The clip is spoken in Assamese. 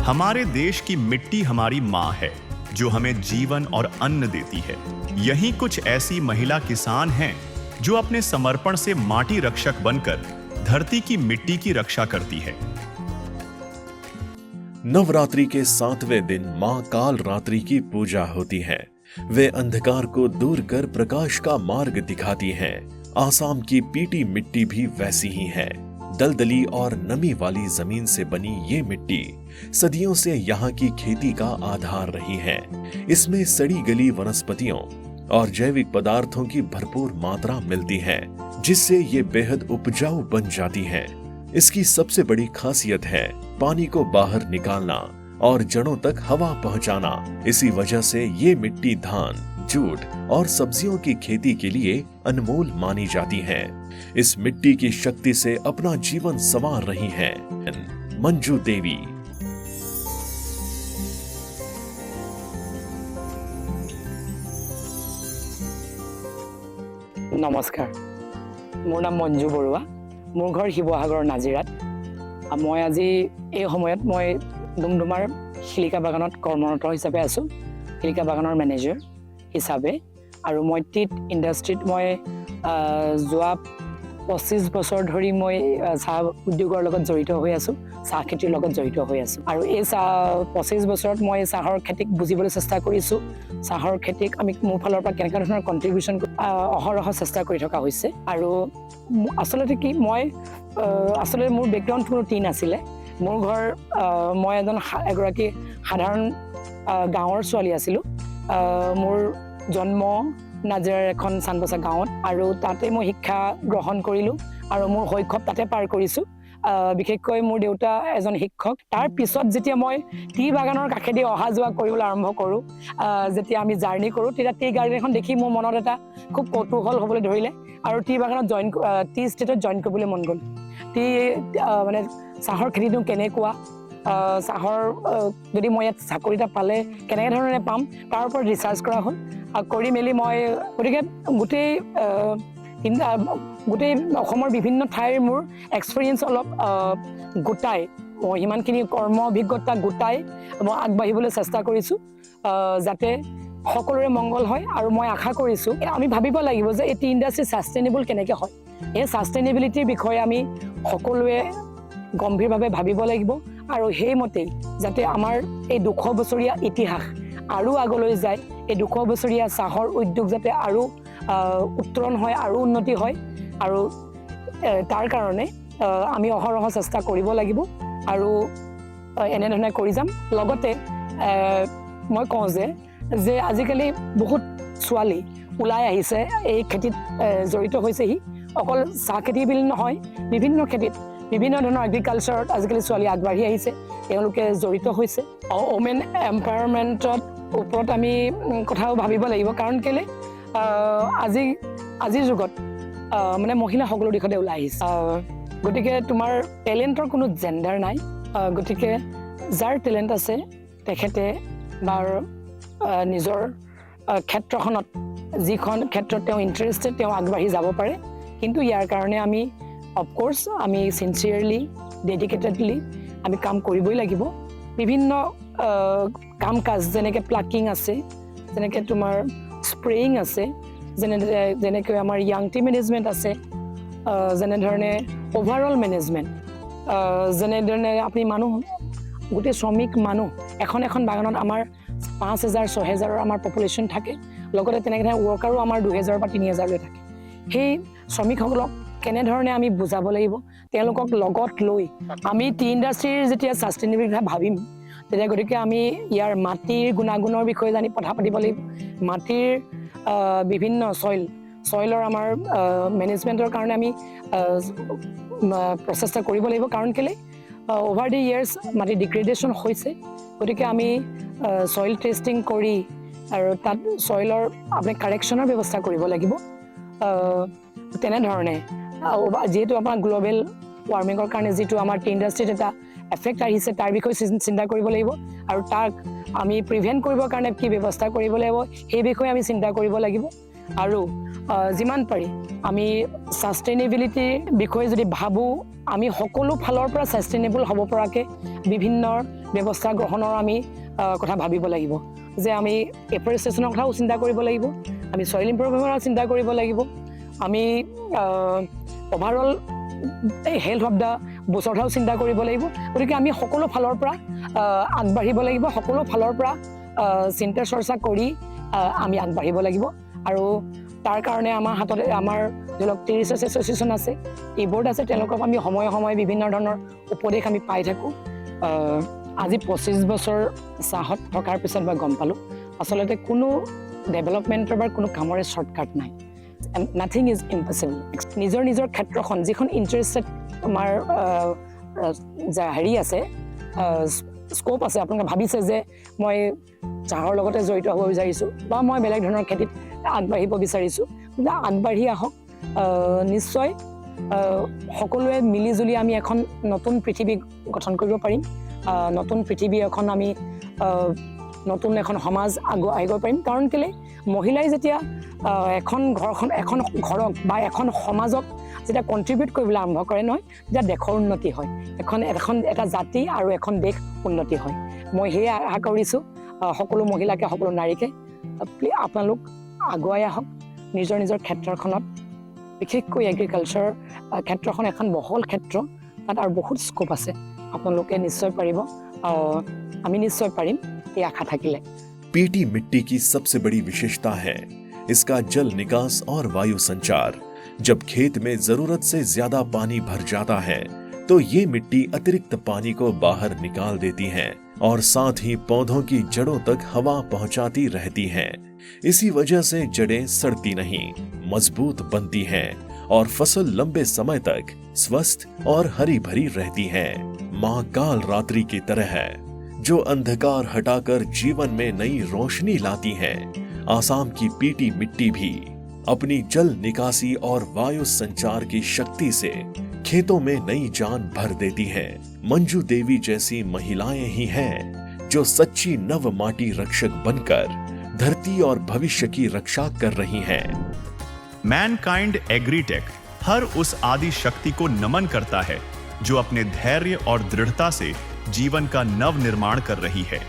हमारे देश की मिट्टी हमारी माँ है जो हमें जीवन और अन्न देती है। यहीं कुछ ऐसी महिला किसान हैं जो अपने समर्पण से माटी रक्षक बनकर धरती की मिट्टी की रक्षा करती है। नवरात्रि के 7वें दिन मां काल रात्रि की पूजा होती है। वे अंधकार को दूर कर प्रकाश का मार्ग दिखाती हैं। आसाम की पीटी मिट्टी भी वैसी ही है। दलदली और नमी वाली जमीन से बनी ये मिट्टी सदियों से यहाँ की खेती का आधार रही है। इसमें सड़ी गली वनस्पतियों और जैविक पदार्थों की भरपूर मात्रा मिलती है, जिससे ये बेहद उपजाऊ बन जाती है। इसकी सबसे बड़ी खासियत है पानी को बाहर निकालना और जड़ों तक हवा पहुंचाना। इसी वजह से ये मिट्टी धान, जूट और सब्जियों की खेती के लिए अनमोल मानी जाती है। इस मिट्टी की शक्ति से अपना जीवन संवार रही हैं मंजू देवी। नमस्कार, मोर नाम मंजू बरुआ। मोर घर शिवसागर नाजिरात। मैं आज এই সময়ত মই ডুমডুমাৰ শিলিকা বাগানত কৰ্মৰত হিচাপে আছো, শিলিকা বাগানৰ মেনেজাৰ হিচাপে। আৰু মই টিট ইণ্ডাষ্ট্ৰীত মই যোৱা 25 বছৰ ধৰি মই চাহ উদ্যোগৰ লগত জড়িত হৈ আছো, চাহ খেতিৰ লগত জড়িত হৈ আছো। আৰু এই 25 বছৰত মই চাহৰ খেতিক বুজিবলৈ চেষ্টা কৰিছো। চাহৰ খেতিক আমি মোৰ ফালৰ পৰা কেনেকুৱা ধৰণৰ কণ্ট্ৰিবিউশ্যন অহৰহ চেষ্টা কৰি থকা হৈছে। আৰু আচলতে কি মই আচলতে মোৰ বেকগ্ৰাউণ্ড কোনো টি নাছিলে। মোৰ ঘৰ মই এগৰাকী সাধাৰণ গাঁৱৰ ছোৱালী আছিলোঁ। মোৰ জন্ম নাজিৰাৰ এখন চানবছা গাঁৱত, আৰু তাতে মই শিক্ষা গ্ৰহণ কৰিলোঁ আৰু মোৰ শৈশৱ তাতে পাৰ কৰিছোঁ। বিশেষকৈ মোৰ দেউতা এজন শিক্ষক। তাৰ পিছত যেতিয়া মই টি বাগানৰ কাষেদি অহা যোৱা কৰিবলৈ আৰম্ভ কৰোঁ, যেতিয়া আমি জাৰ্ণি কৰোঁ, তেতিয়া টি গাৰ্ডেন এখন দেখি মোৰ মনত এটা খুব কৌতূহল হ'বলৈ ধৰিলে আৰু টি বাগানত টি ষ্টেটত জইন কৰিবলৈ মন গ'ল। টি মানে চাহৰ খেতিটো কেনেকুৱা, চাহৰ যদি মই ইয়াত চাকৰি এটা পালে কেনেকৈ ধৰণে পাম, তাৰ ওপৰত ৰিচাৰ্চ কৰা হ'ল। কৰি মেলি মই গতিকে গোটেই অসমৰ বিভিন্ন ঠাইৰ মোৰ এক্সপিৰিয়েঞ্চ অলপ গোটাই, মই সিমানখিনি কৰ্ম অভিজ্ঞতা গোটাই মই আগবাঢ়িবলৈ চেষ্টা কৰিছোঁ, যাতে সকলোৰে মংগল হয়। আৰু মই আশা কৰিছোঁ আমি ভাবিব লাগিব যে এই টি ইণ্ডাষ্ট্ৰী ছাষ্টেইনেবল কেনেকৈ হয়। এই ছাষ্টেইনেবিলিটিৰ বিষয়ে আমি সকলোৱে গম্ভীৰভাৱে ভাবিব লাগিব, আৰু সেইমতেই যাতে আমাৰ এই 200 বছৰীয়া ইতিহাস আৰু আগলৈ যায়, এই 200 বছৰীয়া চাহৰ উদ্যোগ যাতে আৰু উত্তৰণ হয় আৰু উন্নতি হয়। আৰু তাৰ কাৰণে আমি অহৰহ চেষ্টা কৰিব লাগিব আৰু এনেধৰণে কৰি যাম। লগতে মই কওঁ যে আজিকালি বহুত ছোৱালী ওলাই আহিছে, এই খেতিত জড়িত হৈছেহি। অকল চাহ খেতি বুলি নহয়, বিভিন্ন খেতিত বিভিন্ন ধৰণৰ এগ্ৰিকালচাৰত আজিকালি ছোৱালী আগবাঢ়ি আহিছে, তেওঁলোকে জড়িত হৈছে। ওমেন এম্পাৱাৰমেণ্টৰ ওপৰত আমি কথাও ভাবিব লাগিব, কাৰণ কেলে আজিৰ যুগত মানে মহিলা সকলো দিশতে ওলাই আহিছে। গতিকে তোমাৰ টেলেণ্টৰ কোনো জেণ্ডাৰ নাই। গতিকে যাৰ টেলেণ্ট আছে তেখেতে বা নিজৰ ক্ষেত্ৰখনত, যিখন ক্ষেত্ৰত তেওঁ ইণ্টাৰেষ্টেড, তেওঁ আগবাঢ়ি যাব পাৰে। কিন্তু ইয়াৰ কাৰণে আমি অফক'ৰ্ছ আমি চিনচিয়াৰলি, ডেডিকেটেডলি আমি কাম কৰিবই লাগিব। বিভিন্ন কাম কাজ যেনেকৈ প্লাকিং আছে, যেনেকৈ তোমাৰ স্প্ৰেয়িং আছে, যেনেকৈ আমাৰ য়াং টি মেনেজমেণ্ট আছে, যেনেধৰণে অভাৰঅল মেনেজমেণ্ট, যেনেধৰণে আপুনি মানুহ, গোটেই শ্ৰমিক মানুহ এখন বাগানত আমাৰ 5,000-6,000 আমাৰ পপুলেশ্যন থাকে। লগতে তেনেকৈ ৱৰ্কাৰো আমাৰ 2,000 বা 3,000লৈ থাকে। সেই শ্ৰমিকসকলক কেনেধৰণে আমি বুজাব লাগিব, তেওঁলোকক লগত লৈ আমি টি ইণ্ডাষ্ট্ৰীৰ যেতিয়া ছাষ্টেইনেবিলিটি ভাবিম, তেতিয়া গতিকে আমি ইয়াৰ মাটিৰ গুণাগুণৰ বিষয়ে কথা পাতিব লাগিব। মাটিৰ বিভিন্ন ছইলৰ আমাৰ মেনেজমেণ্টৰ কাৰণে আমি প্ৰচেষ্টা কৰিব লাগিব, কাৰণ কেলে অভাৰ দি ইয়াৰ্ছ মাটি ডিগ্ৰেডেশ্যন হৈছে। গতিকে আমি ছইল টেষ্টিং কৰি আৰু তাত ছইলৰ আপুনি কাৰেকশ্যনৰ ব্যৱস্থা কৰিব লাগিব। তেনেধৰণে যিহেতু আমাৰ গ্ল'বেল ৱাৰ্মিঙৰ কাৰণে যিটো আমাৰ টি ইণ্ডাষ্ট্ৰীত এটা এফেক্ট আহিছে, তাৰ বিষয়ে চিন্তা কৰিব লাগিব, আৰু তাক আমি প্ৰিভেণ্ট কৰিবৰ কাৰণে কি ব্যৱস্থা কৰিব লাগিব সেই বিষয়ে আমি চিন্তা কৰিব লাগিব। আৰু যিমান পাৰি আমি ছাষ্টেইনেবিলিটিৰ বিষয়ে যদি ভাবোঁ আমি সকলো ফালৰ পৰা সাস্টেইনেবল হ'ব পৰাকে বিভিন্ন ব্যৱস্থা গ্ৰহণৰ আমি কথা ভাবিব লাগিব যে আমি এফৰেষ্টেশ্যনৰ কথাও চিন্তা কৰিব লাগিব আমি সইল ইম্প্ৰুভমেণ্টৰ কথা চিন্তা কৰিব লাগিব আমি ওভাৰঅল হেল্থ অফ দ্য বুছৰ কথাও চিন্তা কৰিব লাগিব গতিকে আমি সকলো ফালৰ পৰা আগবাঢ়িব লাগিব সকলো ফালৰ পৰা চিন্তা চৰ্চা কৰি আমি আগবাঢ়িব লাগিব আৰু তাৰ কাৰণে আমাৰ হাতত আমাৰ ধৰি লওক টেৰিছ এছ'চিয়েশ্যন আছে এইবোৰ্ড আছে তেওঁলোকক আমি সময়ে সময়ে বিভিন্ন ধৰণৰ উপদেশ আমি পাই থাকোঁ আজি 25 বছৰ চাহত থকাৰ পিছত মই গম পালোঁ আচলতে কোনো ডেভেলপমেণ্টৰ বা কোনো কামৰে শ্বৰ্টকাট নাই নাথিং ইজ ইম্পচিবল নিজৰ নিজৰ ক্ষেত্ৰখন যিখন ইণ্টাৰেষ্টেড আমাৰ হেৰি আছে স্ক'প আছে আপোনালোকে ভাবিছে যে মই চাহৰ লগতে জড়িত হ'ব বিচাৰিছোঁ বা মই বেলেগ ধৰণৰ খেতিত আগবাঢ়িব বিচাৰিছোঁ কিন্তু আগবাঢ়ি আহক নিশ্চয় সকলোৱে মিলিজুলি আমি এখন নতুন পৃথিৱী গঠন কৰিব পাৰিম নতুন পৃথিৱী এখন আমি নতুন এখন সমাজ আহিব পাৰিম কাৰণ কেলৈ মহিলাই যেতিয়া এখন ঘৰক বা এখন সমাজক যেতিয়া কণ্ট্ৰিবিউট কৰিবলৈ আৰম্ভ কৰে নহয় তেতিয়া দেশৰ উন্নতি হয় এটা জাতি আৰু এখন দেশ উন্নতি হয় মই সেয়ে আশা কৰিছোঁ সকলো মহিলাকে সকলো নাৰীকে আপোনালোক আগুৱাই আহক নিজৰ নিজৰ ক্ষেত্ৰখনত বিশেষকৈ এগ্ৰিকালচাৰ ক্ষেত্ৰখন এখন বহল ক্ষেত্ৰ তাত আৰু বহুত স্কোপ আছে আপোনালোকে নিশ্চয় পাৰিব আমি নিশ্চয় পাৰিম এই আশা থাকিলে पीटी मिट्टी की सबसे बड़ी विशेषता है इसका जल निकास और वायु संचार जब खेत में जरूरत से ज्यादा पानी भर जाता है तो ये मिट्टी अतिरिक्त पानी को बाहर निकाल देती है और साथ ही पौधों की जड़ों तक हवा पहुंचाती रहती है इसी वजह से जड़ें सड़ती नहीं मजबूत बनती हैं और फसल लंबे समय तक स्वस्थ और हरी भरी रहती है मां काल रात्रि की तरह है जो अंधकार हटाकर जीवन में नई रोशनी लाती है आसाम की पीटी मिट्टी भी अपनी जल निकासी और वायु संचार की शक्ति से खेतों में नई जान भर देती है मंजू देवी जैसी महिलाएं ही हैं जो सच्ची नव माटी रक्षक बनकर धरती और भविष्य की रक्षा कर रही हैं। मैनकाइंड एग्रीटेक हर उस आदि शक्ति को नमन करता है जो अपने धैर्य और दृढ़ता से जीवन का नव निर्माण कर रही है।